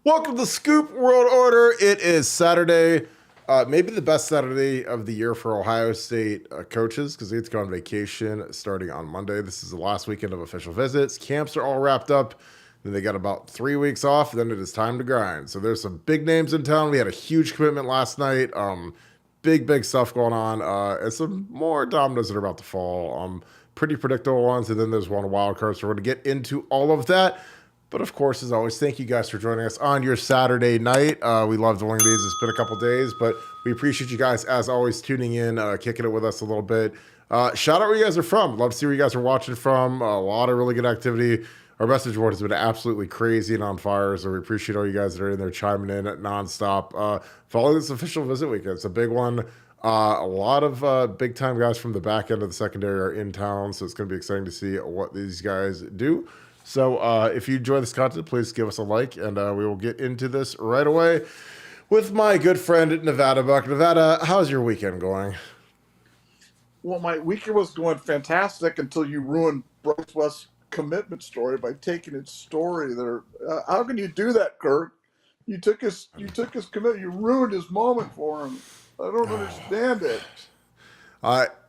Welcome to Scoop World Order. It is Saturday, maybe the best Saturday of the year for Ohio State coaches because they get to go on vacation starting on Monday. This is the last weekend of official visits. Camps are all wrapped up. Then they got about 3 weeks off. Then it is time to grind. So there's some big names in town. We had a huge commitment last night. Big stuff going on. And some more dominoes that are about to fall. Pretty predictable ones. And then there's one wild card. So we're going to get into all of that. But of course, as always, thank you guys for joining us on your Saturday night. We love doing these. It's been a couple days, but we appreciate you guys, as always, tuning in, kicking it with us a little bit. Shout out where you guys are from. Love to see where you guys are watching from. A lot of really good activity. Our message board has been absolutely crazy and on fire, so we appreciate all you guys that are in there chiming in nonstop. Follow this official visit weekend. It's a big one. A lot of big-time guys from the back end of the secondary are in town, so it's going to be exciting to see what these guys do. So if you enjoy this content, please give us a like, and we will get into this right away with my good friend Nevada Buck. Nevada, how's your weekend going? Well, my weekend was going fantastic until you ruined Bryce West's commitment story by taking his story there. How can you do that, Kirk? You took his commitment. You ruined his moment for him. I don't understand it.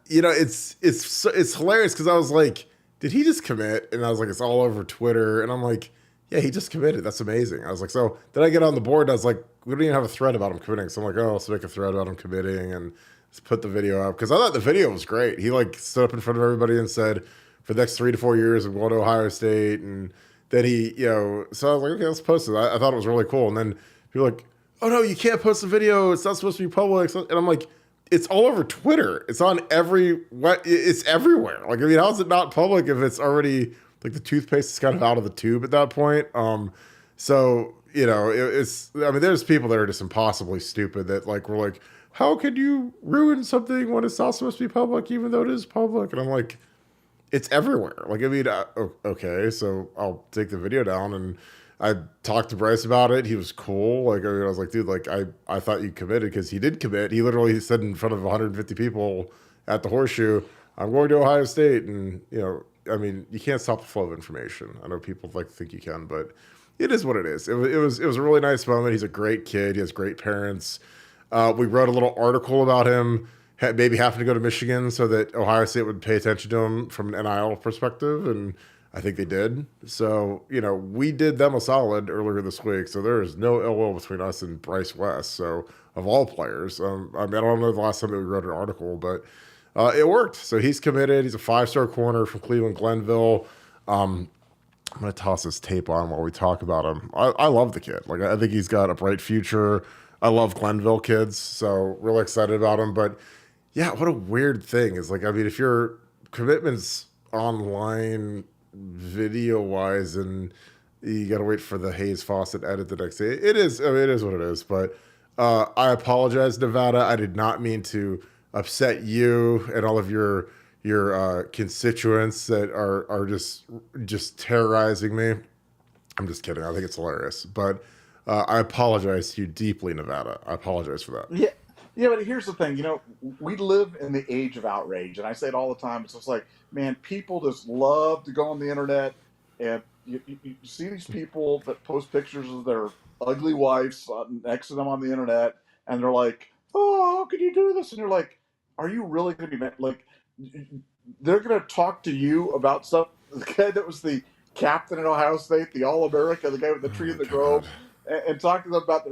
It's hilarious because I was like, did he just commit? And I was like, it's all over Twitter. And I'm like, yeah, he just committed. That's amazing. I was like, so then I get on the board and I was like, we don't even have a thread about him committing. So I'm like, oh, let's make a thread about him committing and let's put the video up. Because I thought the video was great. He like stood up in front of everybody and said, for the next 3 to 4 years, I'm going to Ohio State. And then he, so I was like, okay, let's post it. I thought it was really cool. And then people were like, oh no, you can't post the video. It's not supposed to be public. And I'm like, it's all over Twitter. It's on it's everywhere. Like, I mean, how is it not public if it's already like the toothpaste is kind of out of the tube at that point? So, there's people that are just impossibly stupid that like, we're like, how could you ruin something when it's not supposed to be public, even though it is public? And I'm like, it's everywhere. Like, I mean, okay, so I'll take the video down and I talked to Bryce about it. He was cool. Like, I was like, dude, like, I thought you committed because he did commit. He literally said in front of 150 people at the Horseshoe, I'm going to Ohio State. And, I mean, you can't stop the flow of information. I know people like to think you can, but it is what it is. It was a really nice moment. He's a great kid. He has great parents. We wrote a little article about him maybe having to go to Michigan so that Ohio State would pay attention to him from an NIL perspective. And I think they did. So, we did them a solid earlier this week. So there is no ill will between us and Bryce West. So, of all players, I mean, I don't know the last time that we wrote an article, but it worked. So he's committed. He's a 5-star corner from Cleveland, Glenville. I'm going to toss this tape on while we talk about him. I love the kid. Like, I think he's got a bright future. I love Glenville kids. So really excited about him. But yeah, what a weird thing is like, I mean, if your commitment's online video wise and you got to wait for the Hayes Fawcett edit the next day. It is what it is, but I apologize, Nevada. I did not mean to upset you and all of your constituents that are just terrorizing me. I'm just kidding. I think it's hilarious, but I apologize to you deeply, Nevada. I apologize for that. Yeah, but here's the thing. We live in the age of outrage, and I say it all the time. It's just like, man, people just love to go on the internet, and you see these people that post pictures of their ugly wives next to them on the internet, and they're like, oh, how could you do this? And you're like, are you really going to be like, they're going to talk to you about stuff? The guy that was the captain at Ohio State, the All-America, the guy with the tree in the grove, and talk to them about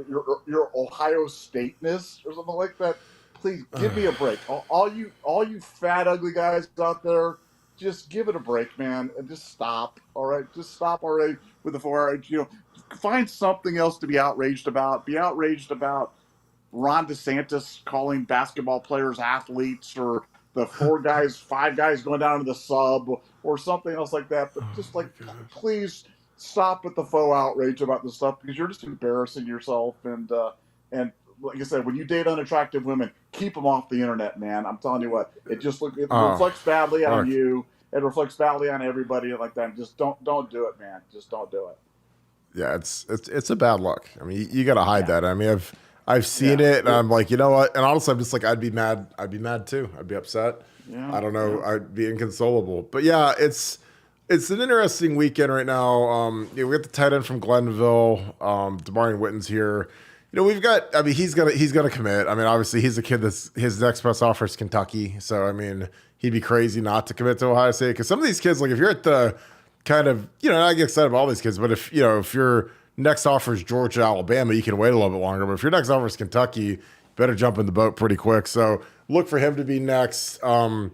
your Ohio Stateness or something like that. Please give me a break. All you fat ugly guys out there, just give it a break, man, and just stop. All right, just stop already with the 4 hour. Find something else to be outraged about. Be outraged about Ron DeSantis calling basketball players athletes, or the 5 guys going down to the sub, or something else like that. But just like, please stop with the faux outrage about this stuff, because you're just embarrassing yourself. And like I said, when you date unattractive women, keep them off the internet, man. I'm telling you what, it reflects badly on you. It reflects badly on everybody like that. Just don't do it, man. Just don't do it. Yeah, it's a bad look. I mean, you got to hide that. I mean, I've seen it, and I'm like, you know what? And honestly, I'm just like, I'd be mad. I'd be mad too. I'd be upset. Yeah, I don't know. I'd be inconsolable. But yeah, it's It's an interesting weekend right now. Yeah, we got the tight end from Glenville, Demarion Witten's here. We've got. I mean, he's gonna commit. I mean, obviously, he's a kid that's his next best offer is Kentucky. So I mean, he'd be crazy not to commit to Ohio State because some of these kids, like if you're at the kind of, I get excited about all these kids, but if your next offer is Georgia, Alabama, you can wait a little bit longer. But if your next offer is Kentucky, you better jump in the boat pretty quick. So look for him to be next. Kings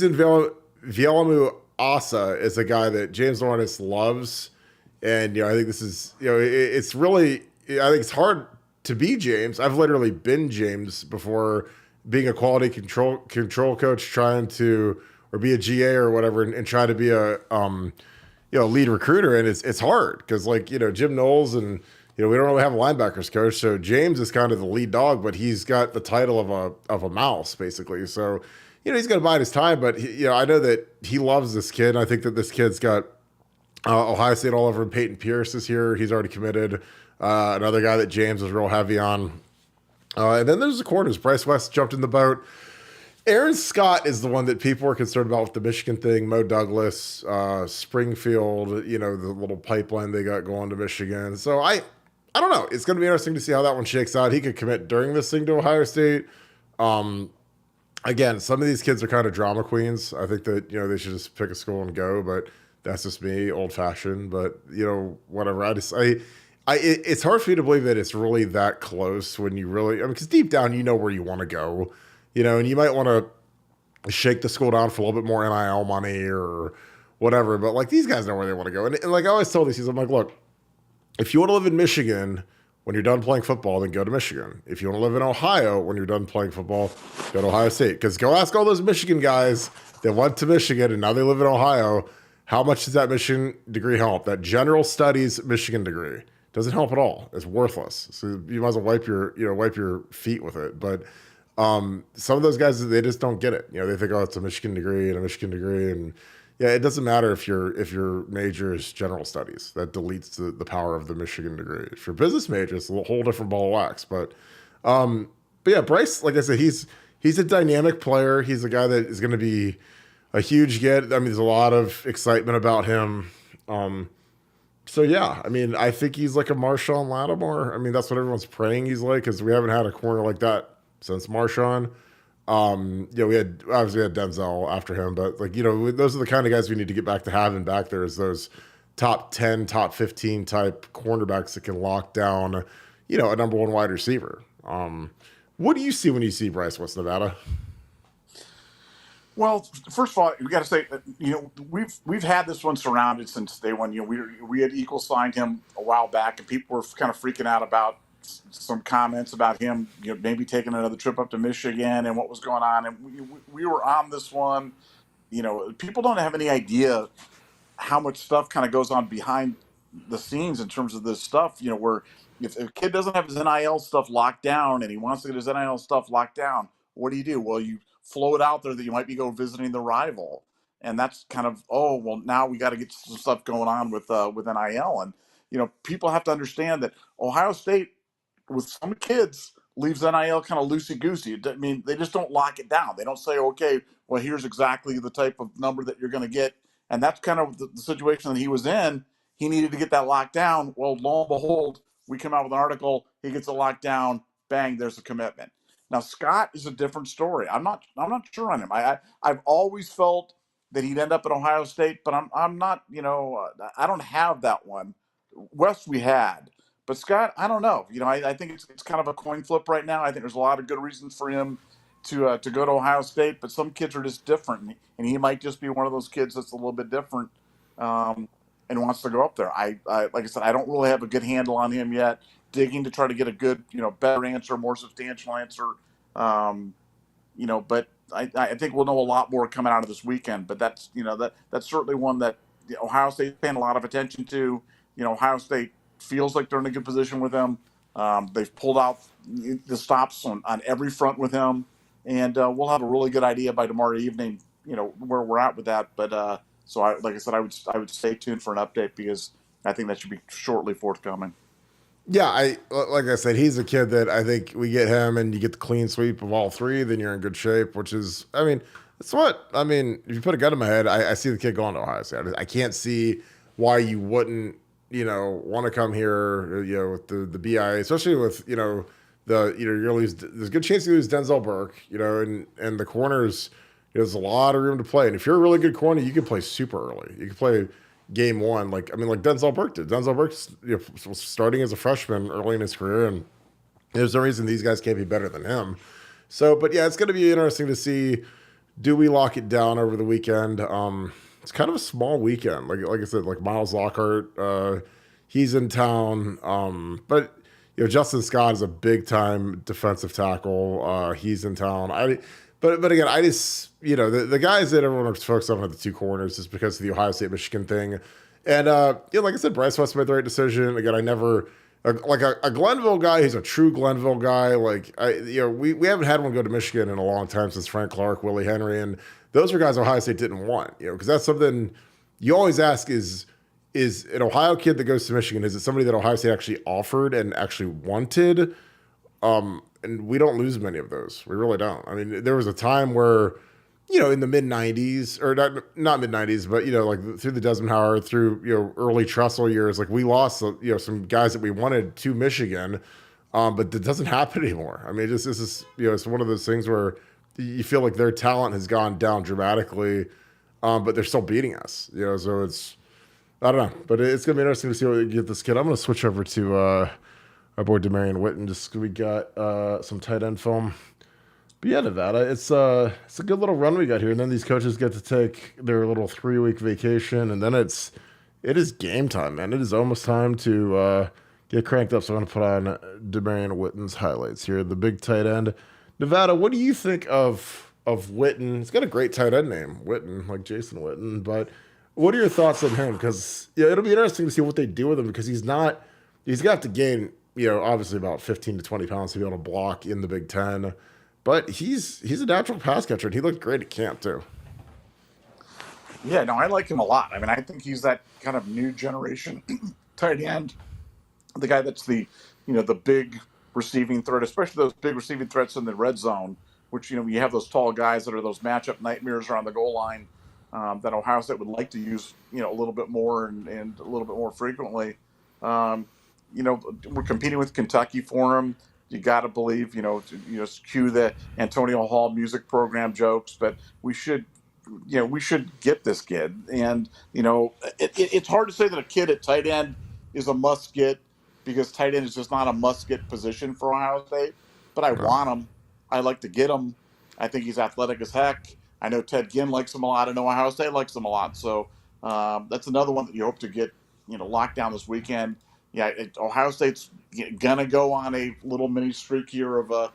and Vialamu Asa is a guy that James Lawrence loves. And, I think this is, it's really, I think it's hard to be James. I've literally been James before being a quality control coach, trying to, or be a GA or whatever, and try to be a, lead recruiter. And it's hard because Jim Knowles and, we don't really have a linebackers coach. So James is kind of the lead dog, but he's got the title of a mouse basically. So, he's going to bide his time, but I know that he loves this kid. I think that this kid's got Ohio State all over him. Peyton Pierce is here. He's already committed. Another guy that James was real heavy on. And then there's the corners. Bryce West jumped in the boat. Aaron Scott is the one that people were concerned about with the Michigan thing. Mo Douglas, Springfield, the little pipeline they got going to Michigan. So I don't know. It's going to be interesting to see how that one shakes out. He could commit during this thing to Ohio State. Again, some of these kids are kind of drama queens. I think that, they should just pick a school and go, but that's just me, old fashioned, but whatever. It's hard for me to believe that it's really that close when you really, because deep down, where you want to go, and you might want to shake the school down for a little bit more NIL money or whatever. But these guys know where they want to go. And like I always told these kids, I'm like, look, if you want to live in Michigan, when you're done playing football, then go to Michigan. If you want to live in Ohio when you're done playing football, go to Ohio State. Because go ask all those Michigan guys that went to Michigan and now they live in Ohio, how much does that Michigan degree help? That general studies Michigan degree doesn't help at all. It's worthless. So you might as well wipe your feet with it. But some of those guys, they just don't get it. They think, oh, it's a Michigan degree and a Michigan degree, and yeah, it doesn't matter if your major is general studies. That deletes the power of the Michigan degree. If you're a business major, it's a whole different ball of wax. But yeah, Bryce, like I said, he's a dynamic player. He's a guy that is going to be a huge get. I mean, there's a lot of excitement about him. So yeah, I mean, I think he's like a Marshawn Lattimore. I mean, that's what everyone's praying he's like, because we haven't had a corner like that since Marshawn. We had Denzel after him, but those are the kind of guys we need to get back to having back there, is those top 10, top 15 type cornerbacks that can lock down, a number one wide receiver. What do you see when you see Bryce West, Nevada? Well, first of all, we got to say, we've had this one surrounded since day one. We had equal signed him a while back, and people were kind of freaking out about some comments about him, maybe taking another trip up to Michigan and what was going on. And we were on this one. People don't have any idea how much stuff kind of goes on behind the scenes in terms of this stuff. Where if a kid doesn't have his NIL stuff locked down and he wants to get his NIL stuff locked down, what do? Well, you float out there that you might be go visiting the rival, and that's kind of, oh well, now we got to get some stuff going on with NIL. And people have to understand that Ohio State, with some kids, leaves NIL kind of loosey goosey. I mean, they just don't lock it down. They don't say, okay, well, here's exactly the type of number that you're going to get. And that's kind of the situation that he was in. He needed to get that locked down. Well, lo and behold, we come out with an article. He gets it locked down. Bang, there's a commitment. Now Scott is a different story. I'm not sure on him. I've always felt that he'd end up at Ohio State, but I'm not. I don't have that one. West we had, but Scott, I don't know. I think it's kind of a coin flip right now. I think there's a lot of good reasons for him to go to Ohio State, but some kids are just different, and he might just be one of those kids that's a little bit different, and wants to go up there. I like I said, I don't really have a good handle on him yet. Digging to try to get a good, better answer, more substantial answer, but I think we'll know a lot more coming out of this weekend. But that's that's certainly one that Ohio State's paying a lot of attention to. Ohio State feels like they're in a good position with him. They've pulled out the stops on every front with him, and we'll have a really good idea by tomorrow evening, where we're at with that. But so like I said, I would stay tuned for an update, because I think that should be shortly forthcoming. Yeah, like I said, he's a kid that I think we get him and you get the clean sweep of all three, then you're in good shape, which is, I mean, That's what I mean. If you put a gun in my head, I see the kid going to Ohio State. I can't see why you wouldn't, want to come here, with the BIA, especially with, you're gonna lose. There's a good chance you lose Denzel Burke, and the corners. There's a lot of room to play, and if you're a really good corner, you can play super early. You can play game one, like Denzel Burke did. Denzel Burke's was starting as a freshman early in his career, and there's no reason these guys can't be better than him. So, but yeah, it's going to be interesting to see. Do we lock it down over the weekend? It's kind of a small weekend. Like I said, like Miles Lockhart, he's in town. But Justin Scott is a big time defensive tackle. He's in town. But again, I just the guys that everyone was focused on at the two corners is because of the Ohio State Michigan thing, and like I said, Bryce West made the right decision. Again, I never. Like a Glenville guy who's a true Glenville guy. Like we haven't had one go to Michigan in a long time since Frank Clark, Willie Henry, and those are guys Ohio State didn't want. Because that's something you always ask is an Ohio kid that goes to Michigan, is it somebody that Ohio State actually offered and actually wanted? And we don't lose many of those. We really don't. I mean, there was a time where, in the mid '90s, or not mid '90s, but like through the Desmond Howard, through early Tressel years, like we lost some guys that we wanted to Michigan, but that doesn't happen anymore. I mean, this is it's one of those things where you feel like their talent has gone down dramatically, but they're still beating us. So it's I don't know, but it's gonna be interesting to see what we get this kid. I'm gonna switch over to our boy Demarion Witten. Just we got some tight end film. But yeah, Nevada, it's a good little run we got here, and then these coaches get to take their little 3-week vacation, and then it is game time, man. It is almost time to get cranked up. So I'm going to put on Demarion Witten's highlights here, the big tight end. Nevada, what do you think of Witten? He's got a great tight end name, Witten, like Jason Witten. But what are your thoughts on him? Because it'll be interesting to see what they do with him, because he's got to gain obviously about 15 to 20 pounds to be able to block in the Big Ten. But he's a natural pass catcher, and he looked great at camp too. Yeah, no, I like him a lot. I mean, I think he's that kind of new generation tight end, the guy that's the big receiving threat, especially those big receiving threats in the red zone, which you have those tall guys that are those matchup nightmares around the goal line, that Ohio State would like to use a little bit more and a little bit more frequently. We're competing with Kentucky for him. You got to believe, cue the Antonio Hall music program jokes, but we should get this kid. And, it's hard to say that a kid at tight end is a must get, because tight end is just not a must get position for Ohio State, but I want him. I like to get him. I think he's athletic as heck. I know Ted Ginn likes him a lot. I know Ohio State likes him a lot. So that's another one that you hope to get, locked down this weekend. Yeah, Ohio State's gonna go on a little mini streak here of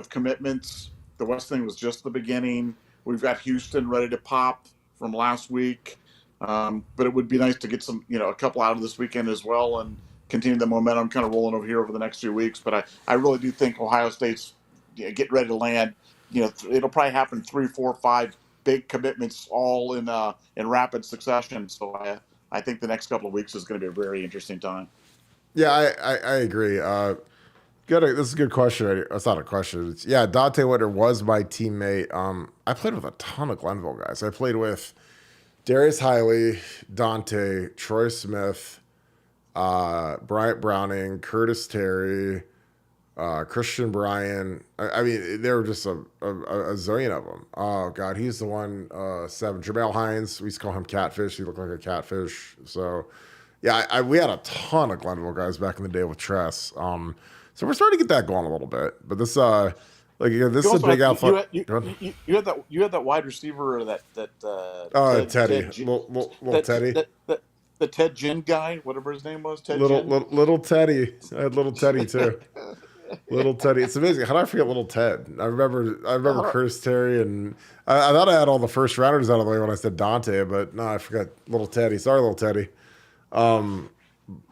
commitments. The West thing was just the beginning. We've got Houston ready to pop from last week, but it would be nice to get some, a couple out of this weekend as well, and continue the momentum kind of rolling over here over the next few weeks. But I really do think Ohio State's getting ready to land. It'll probably happen 3, 4, 5 big commitments all in rapid succession. So I think the next couple of weeks is going to be a very interesting time. Yeah, I agree. This is a good question. It's not a question. Dante Whitter was my teammate. I played with a ton of Glenville guys. I played with Darius Hiley, Dante, Troy Smith, Bryant Browning, Curtis Terry, Christian Bryan. I mean, there were just a zillion of them. Oh, God, he's the one, 7. Jamel Hines, we used to call him Catfish. He looked like a catfish. So... yeah, we had a ton of Glenville guys back in the day with Tress. So we're starting to get that going a little bit. But this, this is a big outfit. You had that wide receiver Teddy, little Teddy, the Ted Ginn guy, whatever his name was, little Teddy. I had little Teddy too. Little Teddy. It's amazing. How did I forget little Ted? I remember Curtis Terry, and I thought I had all the first rounders out of the way when I said Dante, but no, I forgot little Teddy. Sorry, little Teddy.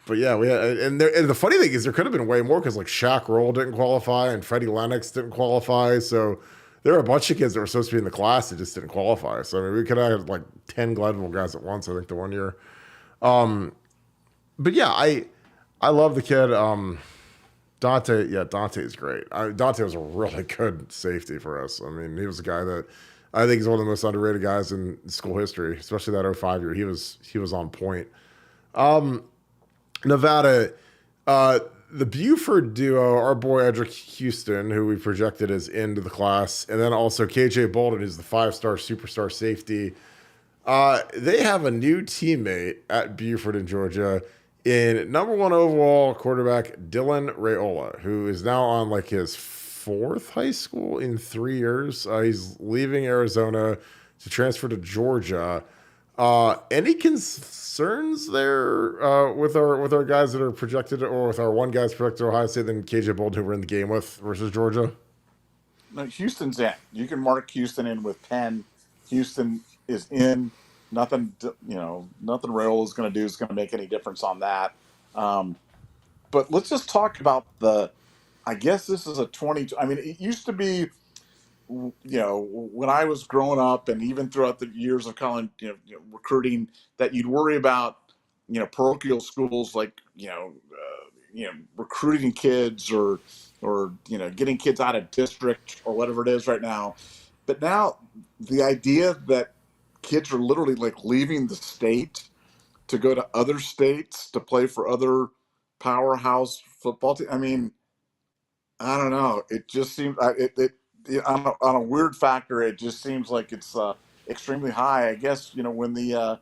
But yeah, we had, and the funny thing is there could have been way more, because like Shaq Roll didn't qualify and Freddie Lennox didn't qualify. So there were a bunch of kids that were supposed to be in the class that just didn't qualify. So I mean, we could have had like 10 Glenville guys at once, I think, the one year. But yeah, I love the kid. Dante is great. Dante was a really good safety for us. I mean, he was a guy that I think he's one of the most underrated guys in school history, especially that '05 year. He was on point. Nevada, the Buford duo, our boy Edric Houston, who we projected as into the class, and then also KJ Bolden, who's the 5-star superstar safety. They have a new teammate at Buford in Georgia in number 1 overall quarterback Dylan Raiola, who is now on like his 4th high school in 3 years. He's leaving Arizona to transfer to Georgia. Any concerns there with our guys that are projected, or with our one guy's projected Ohio State, than KJ Bolden, who we're in the game with versus Georgia? No, Houston's in. You can mark Houston in with Penn. Houston is in. Nothing, nothing Rayola is going to do is going to make any difference on that. But let's just talk about I guess this is a 20. I mean, it used to be, when I was growing up, and even throughout the years of college, recruiting, that you'd worry about, parochial schools like, recruiting kids or getting kids out of district or whatever it is right now. But now the idea that kids are literally like leaving the state to go to other states to play for other powerhouse football teams. I mean, I don't know. It just seems on a weird factor. It just seems like it's extremely high. I guess when the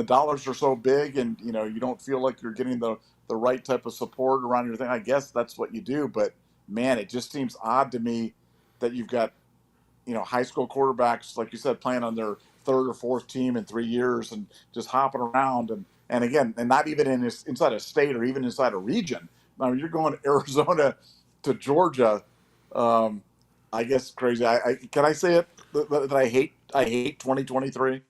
dollars are so big, and you don't feel like you're getting the right type of support around your thing. I guess that's what you do. But man, it just seems odd to me that you've got high school quarterbacks, like you said, playing on their 3rd or 4th team in 3 years and just hopping around and again, and not even inside a state or even inside a region. I mean, you're going to Arizona to Georgia. I guess crazy. Can I say it that I hate 2023?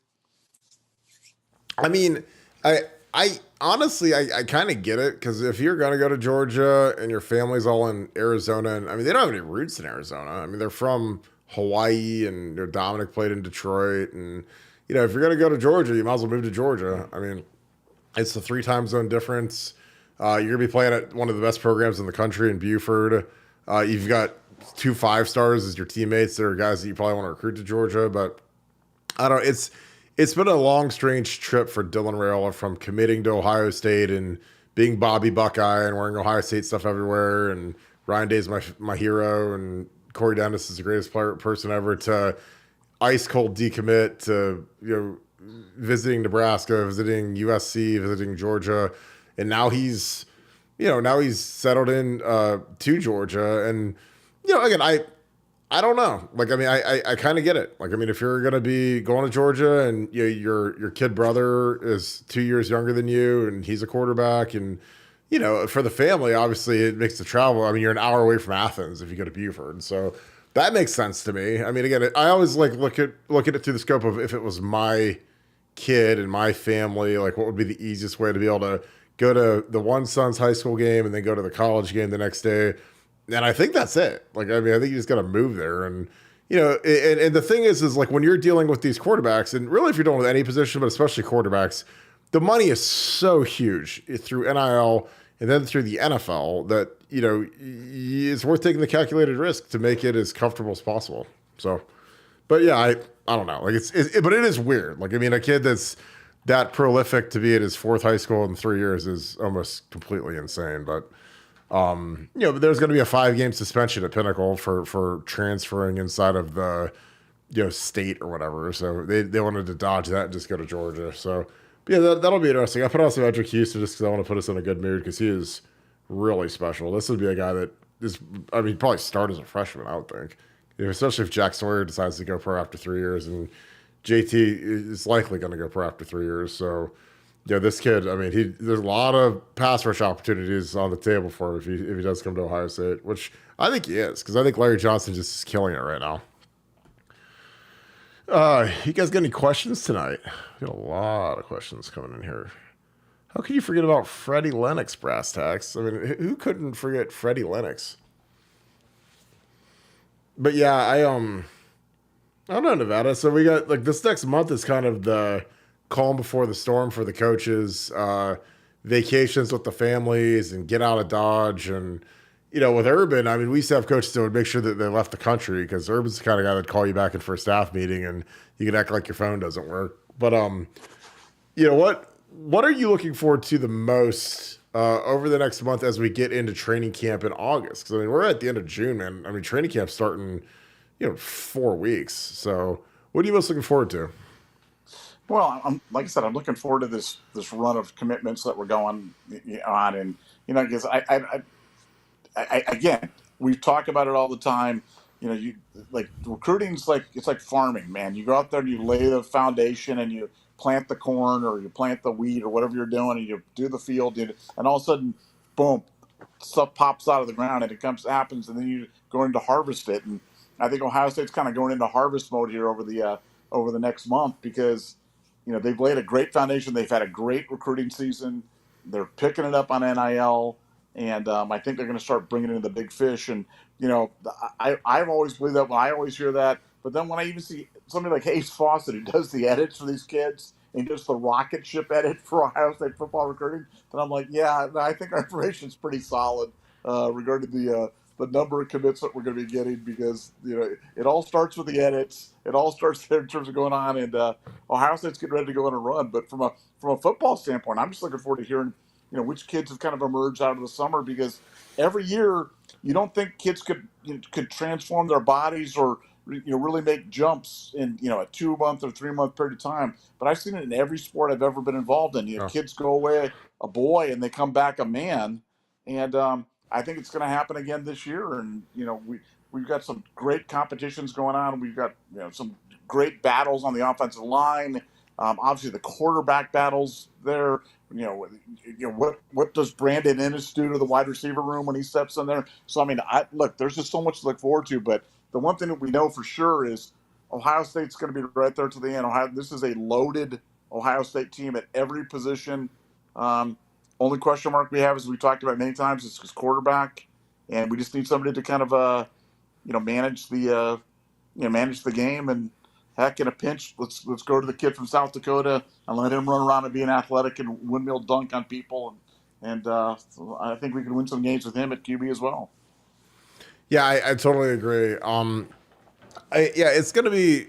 I mean, I honestly, I kind of get it, because if you're going to go to Georgia and your family's all in Arizona, and I mean, they don't have any roots in Arizona. I mean, they're from Hawaii, and Dominic played in Detroit. And, if you're going to go to Georgia, you might as well move to Georgia. I mean, it's the 3 time zone difference. You're going to be playing at one of the best programs in the country in Buford. You've got 2 5-stars as your teammates. That are guys that you probably want to recruit to Georgia. But I don't know. It's been a long, strange trip for Dylan Raiola, from committing to Ohio State and being Bobby Buckeye and wearing Ohio State stuff everywhere. And Ryan Day's my hero, and Corey Dennis is the greatest person ever, to ice cold decommit to visiting Nebraska, visiting USC, visiting Georgia, and now he's settled in to Georgia. And again, I don't know. Like, I mean, I kind of get it. Like, I mean, if you're going to be going to Georgia, and your kid brother is 2 years younger than you, and he's a quarterback, and for the family, obviously it makes the travel. I mean, you're an hour away from Athens if you go to Buford, so that makes sense to me. I mean, again, I always like look at it through the scope of, if it was my kid and my family, like, what would be the easiest way to be able to go to the one son's high school game and then go to the college game the next day. And I think that's it. Like, I mean, I think you just got to move there. And, and the thing is like, when you're dealing with these quarterbacks, and really if you're dealing with any position, but especially quarterbacks, the money is so huge through NIL and then through the NFL that, it's worth taking the calculated risk to make it as comfortable as possible. So, but yeah, I don't know. Like, but it is weird. Like, I mean, a kid that's that prolific to be at his 4th high school in 3 years is almost completely insane. But, but there's going to be a 5-game suspension at Pinnacle for transferring inside of the, state or whatever. So they wanted to dodge that and just go to Georgia. So, but yeah, that'll be interesting. I put also Edric Houston just because I want to put us in a good mood, because he is really special. This would be a guy that is, I mean, probably start as a freshman, I would think. Especially if Jack Sawyer decides to go pro after 3 years, and JT is likely going to go pro after 3 years. So, this kid, I mean, there's a lot of pass rush opportunities on the table for him if he does come to Ohio State, which I think he is, because I think Larry Johnson just is killing it right now. You guys got any questions tonight? We got a lot of questions coming in here. How could you forget about Freddie Lennox, brass tacks? I mean, who couldn't forget Freddie Lennox? But yeah, I don't know, Nevada. So we got, like, this next month is kind of the calm before the storm for the coaches, vacations with the families, and get out of Dodge. And, with Urban, I mean, we used to have coaches that would make sure that they left the country because Urban's the kind of guy that'd call you back in for a staff meeting and you could act like your phone doesn't work. But what are you looking forward to the most over the next month as we get into training camp in August? Because I mean, we're at the end of June, man. I mean, training camp's starting, 4 weeks. So, what are you most looking forward to? Well, I'm like I said, I'm looking forward to this run of commitments that we're going on, and because again, we talk about it all the time. You like recruiting's like it's like farming, man. You go out there and you lay the foundation and you plant the corn or you plant the wheat or whatever you're doing, and you do the field, and all of a sudden, boom, stuff pops out of the ground and it happens, and then you go into harvest it. And I think Ohio State's kind of going into harvest mode here over the next month because they've laid a great foundation. They've had a great recruiting season. They're picking it up on NIL, and I think they're going to start bringing in the big fish. And I've always believed that when I always hear that. But then when I even see somebody like Hayes Fawcett who does the edits for these kids and does the rocket ship edit for Ohio State football recruiting, then I'm like, yeah, I think our information is pretty solid regarding the number of commits that we're going to be getting because it all starts with the edits. It all starts there in terms of going on, and Ohio State's getting ready to go on a run. But from a football standpoint, I'm just looking forward to hearing which kids have kind of emerged out of the summer because every year you don't think kids could transform their bodies or really make jumps in a 2 month or 3 month period of time. But I've seen it in every sport I've ever been involved in. Oh, Kids go away a boy and they come back a man, and I think it's going to happen again this year. And we've got some great competitions going on. We've got some great battles on the offensive line. Obviously, the quarterback battles there. What does Brandon Ennis do to the wide receiver room when he steps in there? So I mean, look, there's just so much to look forward to. But the one thing that we know for sure is Ohio State's going to be right there to the end. This is a loaded Ohio State team at every position. Only question mark we have, as we talked about many times, is quarterback, and we just need somebody to kind of manage the game. And heck, in a pinch, let's go to the kid from South Dakota and let him run around and be an athletic and windmill dunk on people. And so I think we can win some games with him at QB as well. Yeah, I totally agree. It's going to be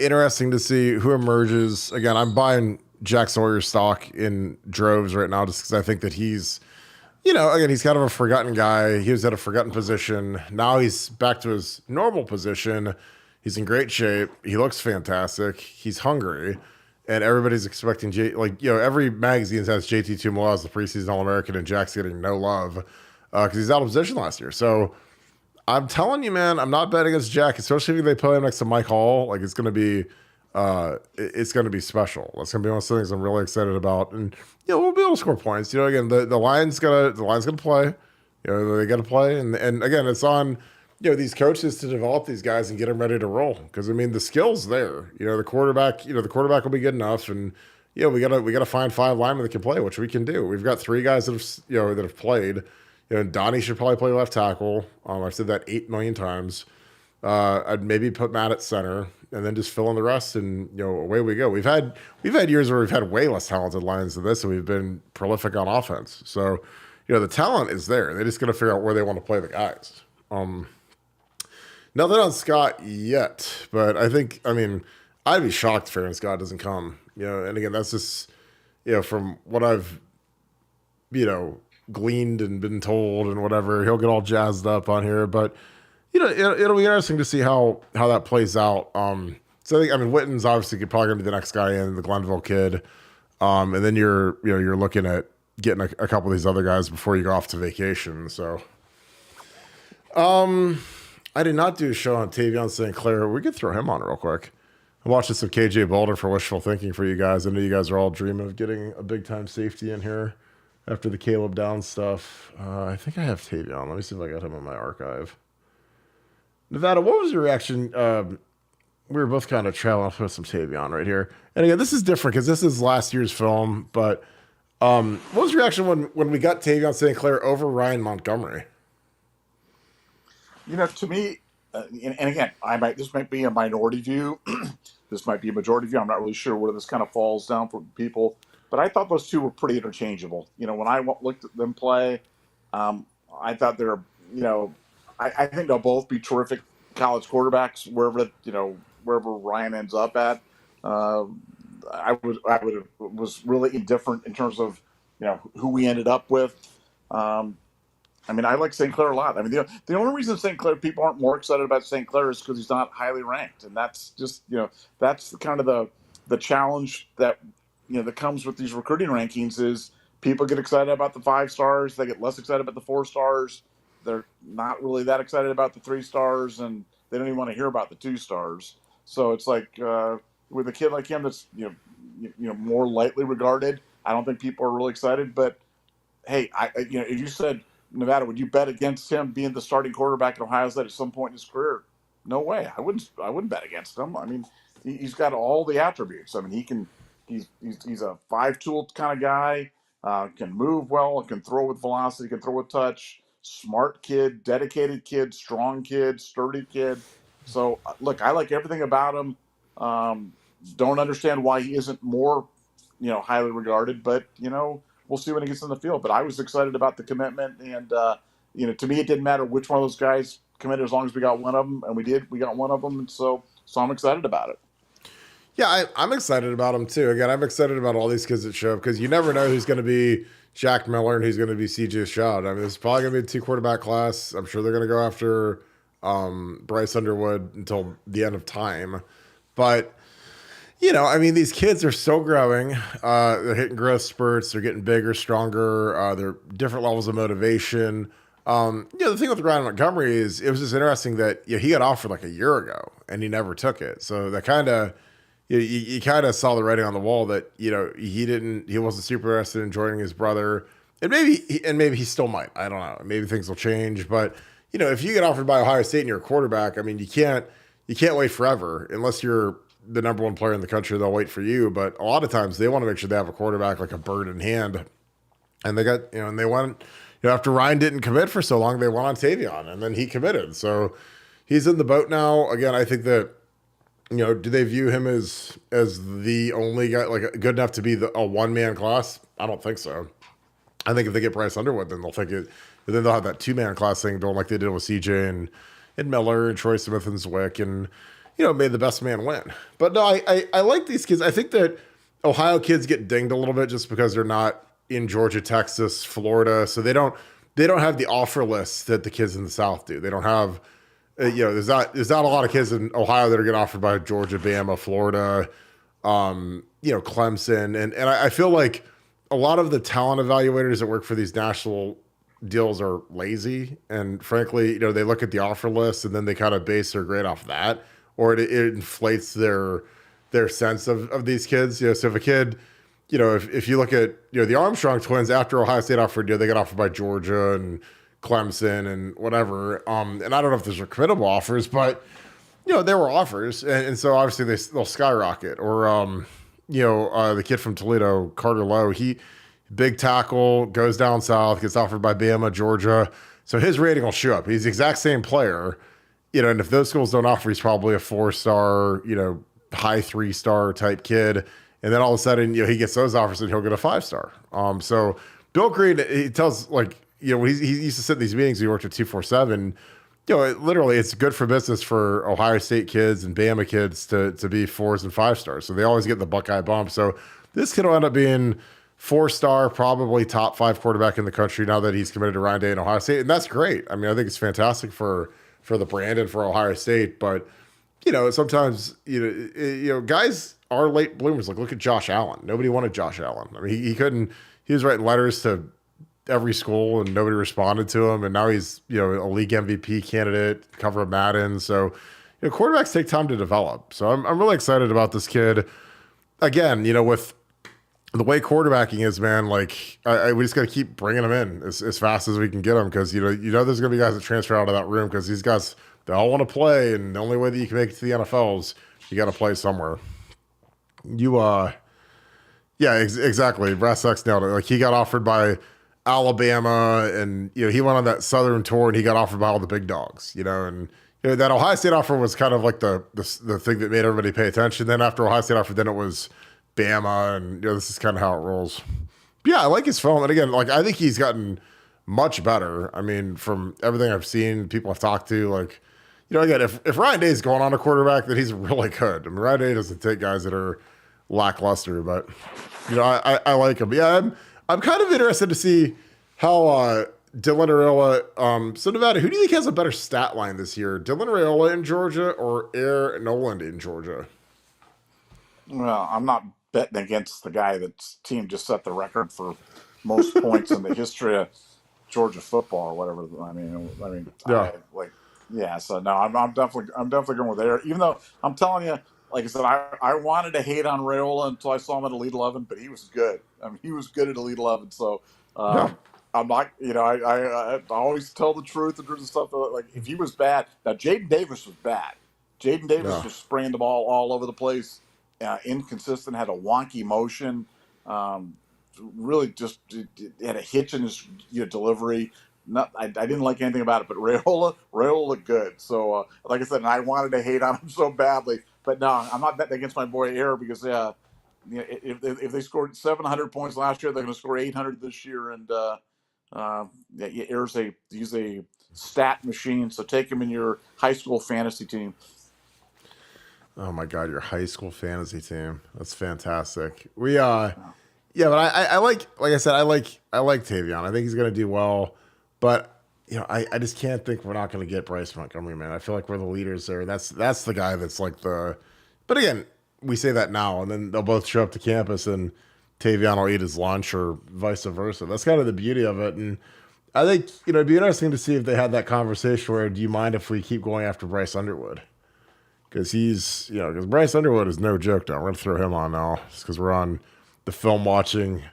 interesting to see who emerges. Again, I'm buying Jack Sawyer's stock in droves right now just because I think that he's kind of a forgotten guy. He was at a forgotten position. Now he's back to his normal position. He's in great shape. He looks fantastic. He's hungry. And everybody's expecting every magazine has JT Tuimoloau as the preseason All-American, and Jack's getting no love because he's out of position last year. So I'm telling you, man, I'm not betting against Jack, especially if they play him next to Mike Hall. Like it's gonna be special. That's gonna be one of the things I'm really excited about. And we'll be able to score points. Again, the line's gonna play. They gotta play. And again, it's on these coaches to develop these guys and get them ready to roll. Because I mean, the skill's there. The quarterback will be good enough, and we gotta find 5 linemen that can play, which we can do. We've got 3 guys that have played. Donnie should probably play left tackle. I've said that 8 million times. I'd maybe put Matt at center and then just fill in the rest, and away we go. We've had years where we've had way less talented lines than this, and we've been prolific on offense. So the talent is there. They just got to figure out where they want to play the guys. Nothing on Scott yet, but I'd be shocked if Aaron Scott doesn't come. And again, that's just from what I've gleaned and been told and whatever. He'll get all jazzed up on here, but it'll be interesting to see how that plays out. So I think Witten's obviously probably gonna be the next guy in, the Glenville kid, and then you're looking at getting a couple of these other guys before you go off to vacation. So I did not do a show on Tavion St. Clair. We could throw him on real quick. I'm watching some KJ Boulder for wishful thinking for you guys. I know you guys are all dreaming of getting a big time safety in here after the Caleb Downs stuff. I think I have Tavion. Let me see if I got him in my archive. Nevada, what was your reaction? We were both kind of trailing off with some Tavion right here. And again, this is different because this is last year's film. But what was your reaction when we got Tavion St. Clair over Ryan Montgomery? To me, and again, this might be a minority view. This might be a majority view. I'm not really sure where this kind of falls down for people. But I thought those two were pretty interchangeable. When I looked at them play, I thought they're, I think they'll both be terrific college quarterbacks wherever Ryan ends up at. Uh, was really indifferent in terms of who we ended up with. Um, I mean, I like St. Clair a lot. I mean, the only reason St. Clair people aren't more excited about St. Clair is because he's not highly ranked, and that's just that's kind of the challenge that that comes with these recruiting rankings is people get excited about the 5 stars, they get less excited about the 4 stars, they're not really that excited about the 3 stars, and they don't even want to hear about the 2 stars. So it's like with a kid like him that's more lightly regarded, I don't think people are really excited, but hey, if you said Nevada, would you bet against him being the starting quarterback at Ohio State at some point in his career? No way. I wouldn't. I wouldn't bet against him. I mean, he's got all the attributes. I mean, he can. He's a 5-tool kind of guy. Can move well. Can throw with velocity. Can throw with touch. Smart kid. Dedicated kid. Strong kid. Sturdy kid. So look, I like everything about him. Don't understand why he isn't more, highly regarded. But we'll see when he gets in the field. But I was excited about the commitment, and to me, it didn't matter which one of those guys committed as long as we got one of them, and we did. We got one of them, and so I'm excited about it. Yeah, I'm excited about him too. Again, I'm excited about all these kids that show up because you never know who's going to be Jack Miller and who's going to be CJ Stroud. I mean, it's probably going to be a 2 quarterback class. I'm sure they're going to go after Bryce Underwood until the end of time, but. I mean, these kids are still growing. They're hitting growth spurts. They're getting bigger, stronger. They're different levels of motivation. The thing with Ryan Montgomery is it was just interesting that he got offered like a year ago and he never took it. So that kind of you kind of saw the writing on the wall that he wasn't super interested in joining his brother, and maybe he still might. I don't know. Maybe things will change, but if you get offered by Ohio State and you're a quarterback, I mean, you can't wait forever unless you're the number 1 player in the country. They'll wait for you, but a lot of times they want to make sure they have a quarterback like a bird in hand. And they got and they went after Ryan didn't commit for so long, they went on Tavion, and then he committed. So he's in the boat now. Again, I think that do they view him as the only guy like good enough to be a 1-man class? I don't think so. I think if they get Bryce Underwood, then they'll think it. And then they'll have that 2-man class thing going like they did with CJ and Miller and Troy Smith and Zwick and. May the best man win. But no, I like these kids. I think that Ohio kids get dinged a little bit just because they're not in Georgia, Texas, Florida. So they don't have the offer list that the kids in the South do. They don't have, there's not a lot of kids in Ohio that are getting offered by Georgia, Bama, Florida, Clemson. And I feel like a lot of the talent evaluators that work for these national deals are lazy. And frankly, they look at the offer list and then they kind of base their grade off that. Or it inflates their sense of these kids. So if a kid, if you look at the Armstrong twins after Ohio State offered, they got offered by Georgia and Clemson and whatever. And I don't know if those are committable offers, but there were offers, and so obviously they'll skyrocket. Or the kid from Toledo, Carter Lowe, he big tackle, goes down south, gets offered by Bama, Georgia, so his rating will shoot up. He's the exact same player. And if those schools don't offer, he's probably a 4-star, high 3-star type kid. And then all of a sudden, he gets those offers and he'll get a 5-star. So Bill Green, he tells when he used to sit in these meetings, he worked at 247. Literally it's good for business for Ohio State kids and Bama kids to be 4s and 5-stars. So they always get the Buckeye bump. So this kid will end up being 4-star, probably top 5 quarterback in the country now that he's committed to Ryan Day and Ohio State. And that's great. I mean, I think it's fantastic for the brand and for Ohio State, but sometimes guys are late bloomers. Like look at Josh Allen. Nobody wanted Josh Allen. I mean, he couldn't. He was writing letters to every school and nobody responded to him, and now he's a league MVP candidate, cover of Madden. So quarterbacks take time to develop. So I'm really excited about this kid. Again, with the way quarterbacking is, man, like we just got to keep bringing them in as fast as we can get them because there's going to be guys that transfer out of that room because these guys, they all want to play, and the only way that you can make it to the NFL is you got to play somewhere. Exactly. Brass X nailed it. Like he got offered by Alabama, and he went on that Southern tour, and he got offered by all the big dogs. And that Ohio State offer was kind of like the thing that made everybody pay attention. Then after Ohio State offer, then it was Bama, and this is kind of how it rolls. But yeah, I like his film, and again, like I think he's gotten much better. I mean, from everything I've seen, people I've talked to, like, again, if Ryan Day's going on a quarterback, then he's really good. I mean, Ryan Day doesn't take guys that are lackluster, but I like him. Yeah, I'm kind of interested to see how Dylan Raiola. So Nevada, who do you think has a better stat line this year? Dylan Raiola in Georgia or Air Noland in Georgia? Well, I'm not betting against the guy that's team just set the record for most points in the history of Georgia football or whatever. Yeah, I like, yeah. So no, I'm definitely going with there. Even though I'm telling you, like I said, I wanted to hate on Raiola until I saw him at Elite 11, but he was good. I mean, he was good at Elite 11. So yeah, I'm not, I always tell the truth in terms of stuff. Like if he was bad, now Jaden Davis was bad. Jaden Davis yeah. was spraying the ball all over the place, inconsistent, had a wonky motion. Um, Really just had a hitch in his delivery. I didn't like anything about it, but Raiola looked good. So, like I said, and I wanted to hate on him so badly, but no, I'm not betting against my boy Air because if they scored 700 points last year, they're going to score 800 this year, and Air's he's a stat machine. So take him in your high school fantasy team. Oh my God, your high school fantasy team. That's fantastic. Yeah, but I like I said, I like Tavion. I think he's gonna do well. But I just can't think we're not gonna get Bryce Montgomery, man. I feel like we're the leaders there. That's the guy that's like the but again, we say that now and then they'll both show up to campus and Tavion will eat his lunch or vice versa. That's kind of the beauty of it. And I think, it'd be interesting to see if they had that conversation where do you mind if we keep going after Bryce Underwood? Because because Bryce Underwood is no joke now. We're going to throw him on now just because we're on the film watching.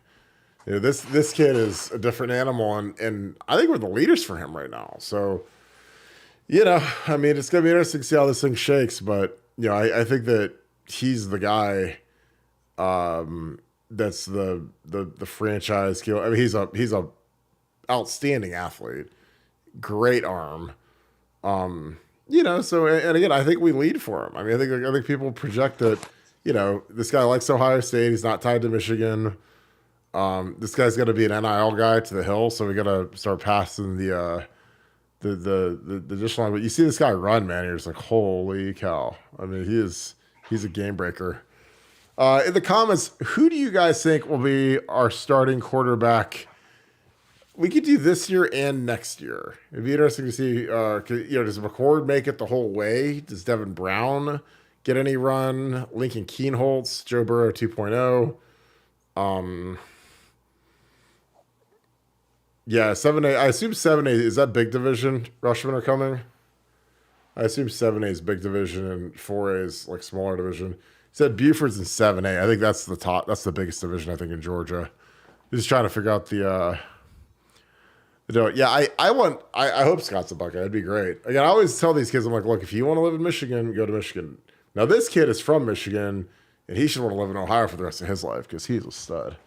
This kid is a different animal, and I think we're the leaders for him right now. So, I mean, it's going to be interesting to see how this thing shakes. But, I think that he's the guy that's the franchise kill. I mean, he's a outstanding athlete, great arm. So and again, I think we lead for him. I mean, I think people project that, this guy likes Ohio State. He's not tied to Michigan. This guy's going to be an NIL guy to the hill, so we got to start passing the additional line. But you see this guy run, man. You're just like, holy cow! I mean, he's a game breaker. In the comments, who do you guys think will be our starting quarterback? We could do this year and next year. It'd be interesting to see. Does McCord make it the whole way? Does Devin Brown get any run? Lincoln Keenholz, Joe Burrow 2.0. Yeah, 7A. I assume 7A is that big division. Rushmen are coming. I assume 7A is big division and 4A is like smaller division. He said Buford's in 7A. I think that's the top. That's the biggest division I think in Georgia. Just trying to figure out the. Yeah, I hope Scott's a Buckeye. That'd be great. Again, I always tell these kids, I'm like, look, if you want to live in Michigan, go to Michigan. Now, this kid is from Michigan, and he should want to live in Ohio for the rest of his life because he's a stud.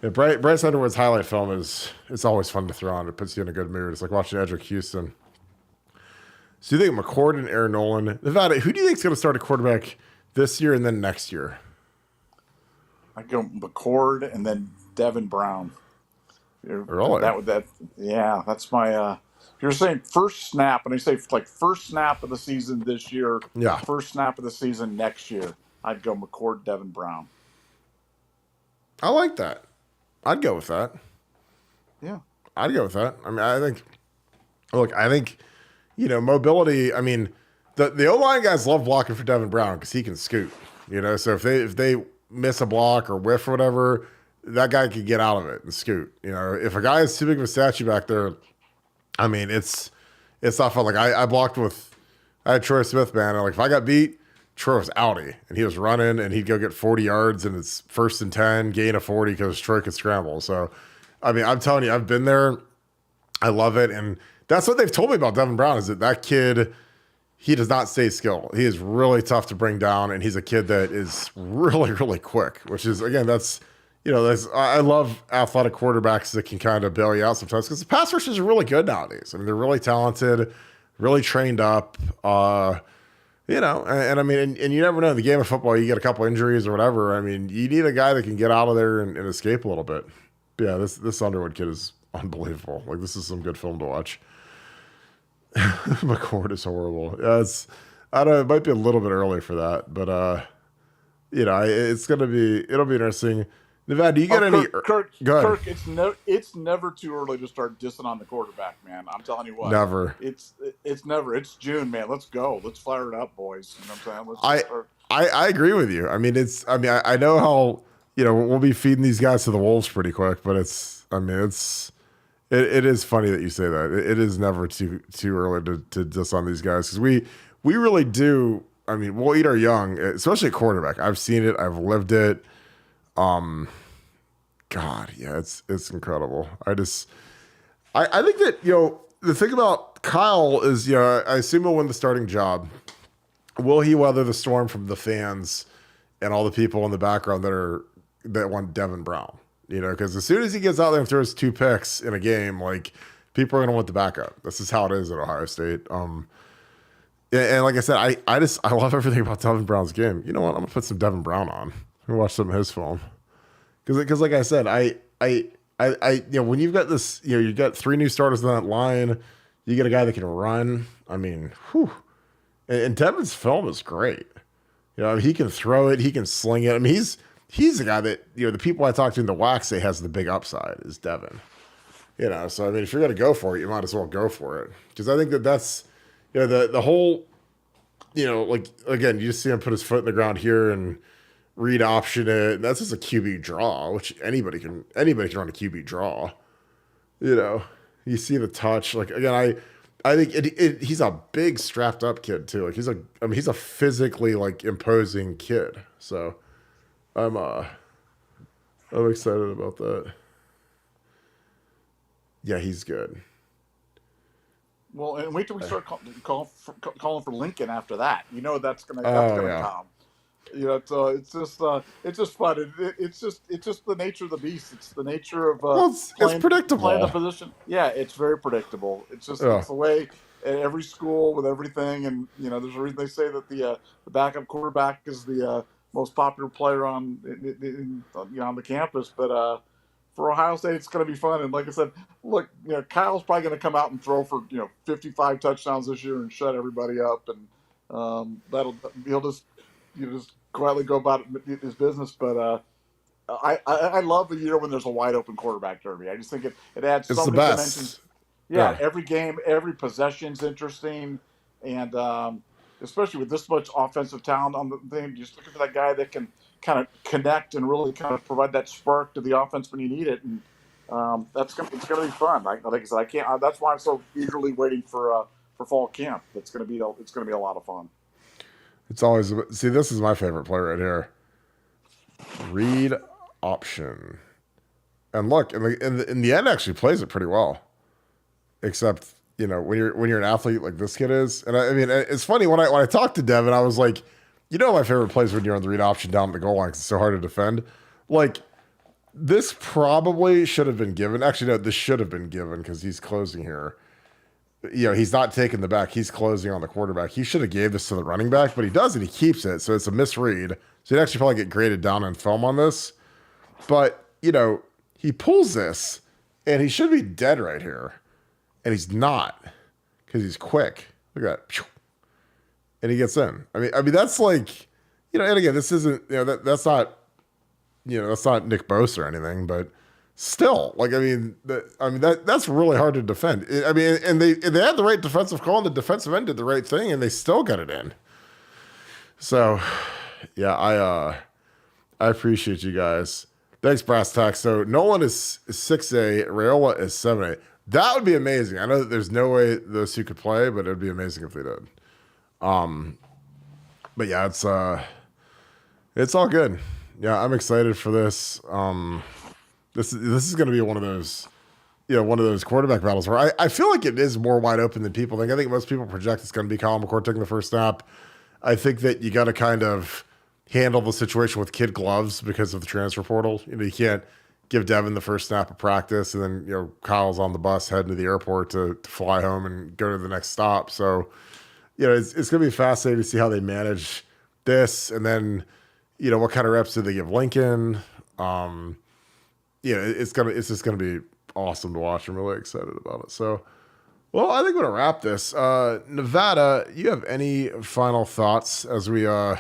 Yeah, Bryce Underwood's highlight film it's always fun to throw on. It puts you in a good mood. It's like watching Edric Houston. So you think McCord and Aaron Noland. Nevada, who do you think is going to start a quarterback this year and then next year? I go McCord and then Devin Brown. Really? That's my. You're saying first snap, and I say like first snap of the season this year. Yeah. First snap of the season next year. I'd go McCord, Devin Brown. I like that. I'd go with that. Yeah. I'd go with that. I mean, I think mobility. I mean, the O-line guys love blocking for Devin Brown because he can scoot. So if they miss a block or whiff or whatever, that guy could get out of it and scoot. If a guy is too big of a statue back there, I mean, it's not fun. Like I blocked I had Troy Smith, man. And like if I got beat, Troy was outie and he was running and he'd go get 40 yards and it's 1st and 10, gain of 40 because Troy could scramble. So, I mean, I'm telling you, I've been there. I love it. And that's what they've told me about Devin Brown is that kid, he does not stay still. He is really tough to bring down. And he's a kid that is really, really quick, which is, again, I love athletic quarterbacks that can kind of bail you out sometimes because the pass rushers are really good nowadays. I mean, they're really talented, really trained up, and I mean, and you never know in the game of football, you get a couple injuries or whatever. I mean, you need a guy that can get out of there and escape a little bit. But yeah, this Underwood kid is unbelievable. Like, this is some good film to watch. McCord is horrible. Yeah, I don't know, it might be a little bit early for that, but it'll be interesting. Nevada, do you get any? Go ahead. Kirk, it's never too early to start dissing on the quarterback, man. I'm telling you what, Never. it's never. It's June, man. Let's go. Let's fire it up, boys. You know what I'm saying? Let's I just start. I agree with you. I mean, I know how, we'll be feeding these guys to the wolves pretty quick, but it is funny that you say that. It is never too early to diss on these guys, because we really do. I mean, we'll eat our young, especially at quarterback. I've seen it. I've lived it. God, yeah, it's incredible. I think that, the thing about Kyle is, I assume he'll win the starting job. Will he weather the storm from the fans and all the people in the background that want Devin Brown? Because as soon as he gets out there and throws 2 picks in a game, like, people are going to want the backup. This is how it is at Ohio State. And like I said, I love everything about Devin Brown's game. You know what? I'm going to put some Devin Brown on. I'm going to watch some of his film. Because like I said, when you've got this, you've got 3 new starters on that line, you get a guy that can run. I mean, whew. And Devin's film is great. He can throw it, he can sling it. I mean, he's the guy that, the people I talk to in the WAC say has the big upside is Devin. So I mean, if you're going to go for it, you might as well go for it. Because I think that's, the whole, like, again, you just see him put his foot in the ground here and read option it. That's just a QB draw, which anybody can run a QB draw. You see the touch. Like, again, I think he's a big strapped up kid too. Like, he's a physically, like, imposing kid. So I'm excited about that. Yeah, he's good. Well, and wait till we start calling for Lincoln after that. That's gonna come. It's just fun. It's just the nature of the beast. It's the nature of it's predictable. Playing the position. Yeah, it's very predictable. It's just it's the way at every school with everything, and there's a reason they say that the backup quarterback is the most popular player on the campus. But for Ohio State, it's going to be fun. And like I said, look, Kyle's probably going to come out and throw for 55 touchdowns this year and shut everybody up, and he'll just quietly go about his business. But I love a year when there's a wide open quarterback derby. I just think it adds so many dimensions. Yeah, every game, every possession's interesting, and especially with this much offensive talent on the thing, just looking for that guy that can kind of connect and really kind of provide that spark to the offense when you need it, and it's going to be fun. Like I said, I can't. That's why I'm so eagerly waiting for fall camp. It's going to be a lot of fun. It's always, see, this is my favorite play right here. Read option, and look, in the end, actually plays it pretty well. Except, when you're an athlete like this kid is, and I mean, it's funny when I talked to Devin, I was like, my favorite play is when you're on the read option down at the goal line because it's so hard to defend. Like, this probably should have been given. Actually, no, this should have been given because he's closing here. He's not taking the back. He's closing on the quarterback. He should have gave this to the running back, but he doesn't. He keeps it, so it's a misread. So he'd actually probably get graded down in film on this. But, he pulls this, and he should be dead right here. And he's not because he's quick. Look at that. And he gets in. I mean, that's like, and again, this isn't, that's not Nick Bosa or anything, but still, like, that's really hard to defend. I mean, and they had the right defensive call, and the defensive end did the right thing, and they still got it in. So, yeah, I appreciate you guys. Thanks, Brass Tax. So Noland is 6A, Raiola is 7A. That would be amazing. I know that there's no way those two could play, but it would be amazing if they did. But yeah, it's all good. Yeah, I'm excited for this. This is going to be one of those quarterback battles where I feel like it is more wide open than people think. I think most people project it's going to be Kyle McCord taking the first snap. I think that you got to kind of handle the situation with kid gloves because of the transfer portal. You can't give Devin the first snap of practice and then Kyle's on the bus heading to the airport to fly home and go to the next stop. So it's going to be fascinating to see how they manage this, and then what kind of reps do they give Lincoln? It's just going to be awesome to watch. I'm really excited about it. So, well, I think we're gonna wrap this. Nevada, you have any final thoughts as we the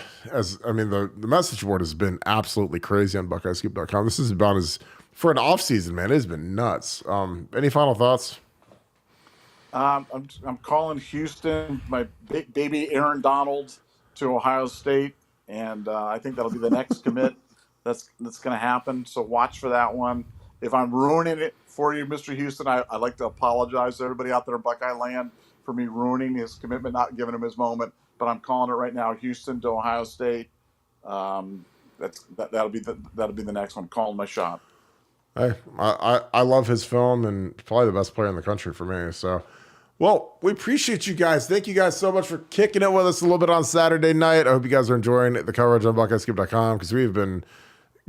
message board has been absolutely crazy on BuckeyeScoop.com. This is about as for an off season, man. It has been nuts. Any final thoughts? I'm calling Houston, my baby Aaron Donald to Ohio State, and I think that'll be the next commit that's going to happen. So watch for that one. If I'm ruining it for you, Mr. Houston, I'd like to apologize to everybody out there in Buckeye Land for me ruining his commitment, not giving him his moment. But I'm calling it right now: Houston to Ohio State. That'll be the next one. Calling my shot. I love his film and probably the best player in the country for me. So, well, we appreciate you guys. Thank you guys so much for kicking it with us a little bit on Saturday night. I hope you guys are enjoying the coverage on BuckeyeScoop.com because we've been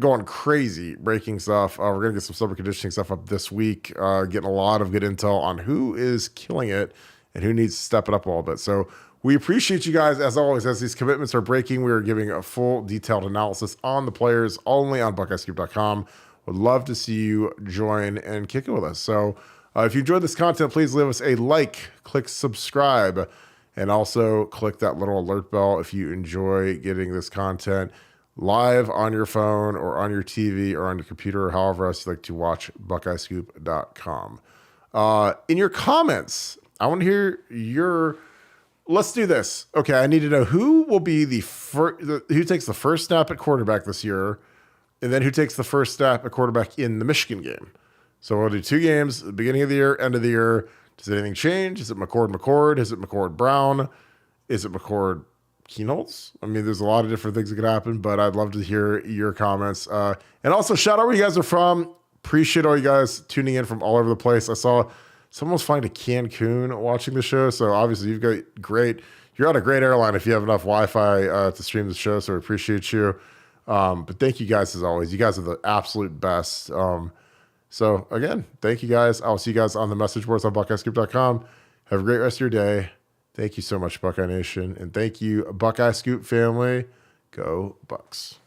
going crazy breaking stuff. We're going to get some summer conditioning stuff up this week, getting a lot of good intel on who is killing it and who needs to step it up a little bit. So we appreciate you guys, as always. As these commitments are breaking, we are giving a full detailed analysis on the players only on BuckeyeScoop.com. Would love to see you join and kick it with us. So if you enjoyed this content, please leave us a like, click subscribe, and also click that little alert bell if you enjoy getting this content live on your phone or on your TV or on your computer or however else you like to watch BuckeyeScoop.com. In your comments, I want to hear let's do this. Okay, I need to know who will be who takes the first snap at quarterback this year, and then who takes the first snap at quarterback in the Michigan game. So we'll do 2 games, the beginning of the year, end of the year. Does anything change? Is it McCord? Is it McCord-Brown? Is it McCord-Keenholz? I mean, there's a lot of different things that could happen, but I'd love to hear your comments. And also, shout out where you guys are from. Appreciate all you guys tuning in from all over the place. I saw someone was flying to Cancun watching the show, so obviously you're on a great airline if you have enough Wi-Fi to stream the show, so I appreciate you. But thank you guys as always. You guys are the absolute best. So again, thank you guys. I'll see you guys on the message boards on BuckeyeScoop.com. Have a great rest of your day. Thank you so much, Buckeye Nation. And thank you, Buckeye Scoop family. Go Bucks.